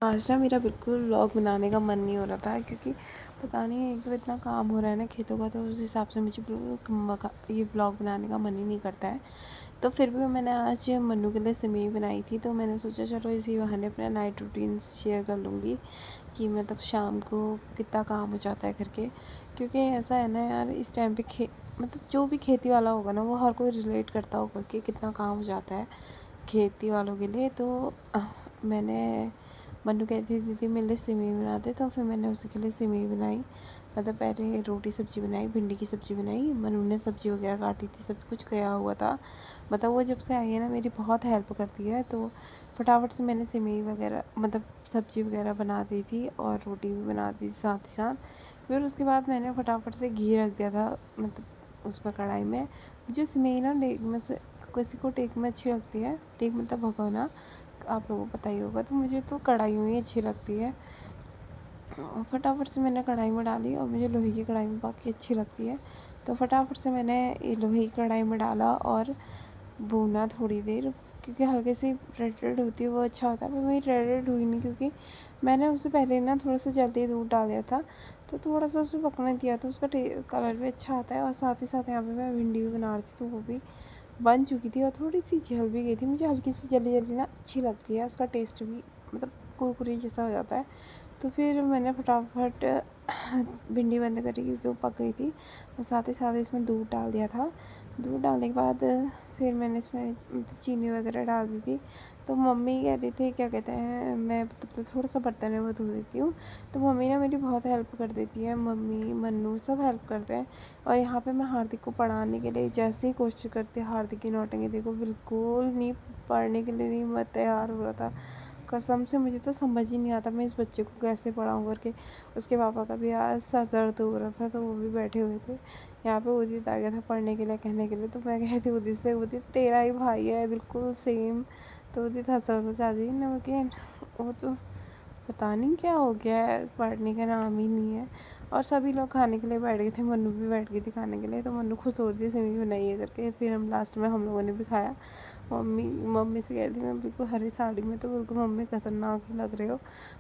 आज ना मेरा बिल्कुल व्लॉग बनाने का मन नहीं हो रहा था, क्योंकि पता नहीं, एक तो इतना काम हो रहा है ना खेतों का, तो उस हिसाब से मुझे ये व्लॉग बनाने का मन ही नहीं करता है। तो फिर भी मैंने आज मन्नू के लिए सेवई बनाई थी, तो मैंने सोचा चलो इसी बहाने अपना नाइट रूटीन शेयर कर लूँगी कि मतलब शाम को कितना काम हो जाता है करके। क्योंकि ऐसा है ना यार, इस टाइम पे मतलब जो भी खेती वाला होगा ना, वो हर कोई रिलेट करता होगा कि कितना काम हो जाता है खेती वालों के लिए। तो मैंने मन्नू कहती थी दीदी मेरे लिए सिवई बना दे, तो फिर मैंने उसके लिए सिवई बनाई। मतलब पहले रोटी सब्ज़ी बनाई, भिंडी की सब्ज़ी बनाई, मन्नू ने सब्ज़ी वगैरह काटी थी, सब कुछ गया हुआ था। मतलब वो जब से आई है ना, मेरी बहुत हेल्प करती है। तो फटाफट से मैंने सिवई वगैरह मतलब सब्ज़ी वगैरह बना दी थी और रोटी भी बना दी साथ ही साथ। फिर उसके बाद मैंने फटाफट से घी रख दिया था, मतलब उसमें कढ़ाई में। मुझे सिवई ना डेग में से, किसी को टेक में अच्छी लगती है, टेक मतलब भगोना, आप लोगों को पता ही होगा। तो मुझे तो कढ़ाई में ही अच्छी लगती है। फटाफट से मैंने कढ़ाई में डाली, और मुझे लोहे की कढ़ाई में बाकी अच्छी लगती है। तो फटाफट से मैंने ये लोहे की कढ़ाई में डाला और भूना थोड़ी देर, क्योंकि हल्के से रेड रेड होती है वो अच्छा होता है। पर मेरी रेड रेड हुई नहीं, क्योंकि मैंने उससे पहले ना थोड़ा सा जल्दी दूध डाल दिया था। तो थोड़ा सा उसे पकने दिया, तो उसका कलर भी अच्छा आता है। और साथ ही साथ यहाँ पे मैं भिंडी भी बना रही थी, तो वो भी बन चुकी थी और थोड़ी सी जल भी गई थी। मुझे हल्की सी जली जली ना अच्छी लगती है, उसका टेस्ट भी मतलब कुरकुरी जैसा हो जाता है। तो फिर मैंने फटाफट भिंडी बंद करी, क्योंकि वो पक गई थी। और साथ ही साथ इसमें दूध डाल दिया था। दूध डालने के बाद फिर मैंने इसमें मतलब चीनी वगैरह डाल दी थी। तो मम्मी कह रही थी क्या कहते हैं, मैं तब तक थोड़ा सा बर्तन है वो धो देती हूँ। तो मम्मी ना मेरी बहुत हेल्प कर देती है, मम्मी मन्नू सब हेल्प करते हैं। और यहाँ पे मैं हार्दिक को पढ़ाने के लिए जैसे ही कोशिश करती, हार्दिक की नौटंकी देखो, बिल्कुल नहीं पढ़ने के लिए नहीं मैं तैयार हो रहा था। कसम से मुझे तो समझ ही नहीं आता मैं इस बच्चे को कैसे पढ़ाऊँ करके। उसके पापा का भी आज सर दर्द हो रहा था, तो वो भी बैठे हुए थे। यहाँ पे उदित आ गया था पढ़ने के लिए कहने के लिए। तो मैं कह रही थी उदित से, उदित तेरा ही भाई है बिल्कुल सेम। तो उदित हंस रहा था, चाची ने वो तो पता नहीं क्या हो गया है, पढ़ने का नाम ही नहीं है। और सभी लोग खाने के लिए बैठ गए थे, मन्नू भी बैठ गई थी खाने के लिए। तो मन्नू खुश हो रही थी सिवई बनाई है करके। फिर हम लास्ट में हम लोगों ने भी खाया। मम्मी मम्मी से कह रही थी मैं बिल्कुल हरी साड़ी में, तो बिल्कुल मम्मी खतरनाक ही लग रहे हो।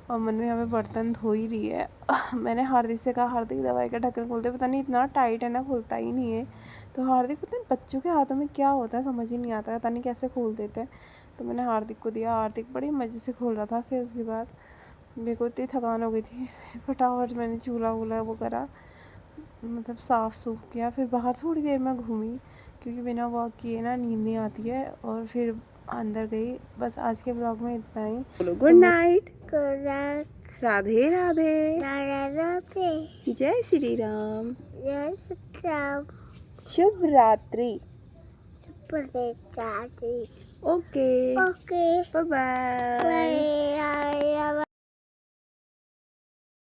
और मन्नू यहाँ पे बर्तन धो ही रही है। मैंने हार्दिक से कहा, हार्दिक दवाई का ढक्कन खोलते, पता नहीं इतना टाइट है ना, खुलता ही नहीं है। तो हार्दिक पता नहीं बच्चों के हाथों में क्या होता है, समझ ही नहीं आता, पता नहीं कैसे खोल देते हैं। तो मैंने हार्दिक को दिया, हार्दिक बड़ी मज़े से खोल रहा था। फिर उसके बाद मेरे को इतनी थकान हो गई थी, फटाफट मैंने चूल्हा वूल्हा वो करा, मतलब साफ़ सूफ किया। फिर बाहर थोड़ी देर में घूमी, क्योंकि बिना वॉक किए ना नींद नहीं आती है। और फिर अंदर गई। बस आज के ब्लॉग में इतना ही। बोलो गुड नाइट, राधे राधे, जय श्री राम, शुभ रात्रि, ओके, बाय बाय।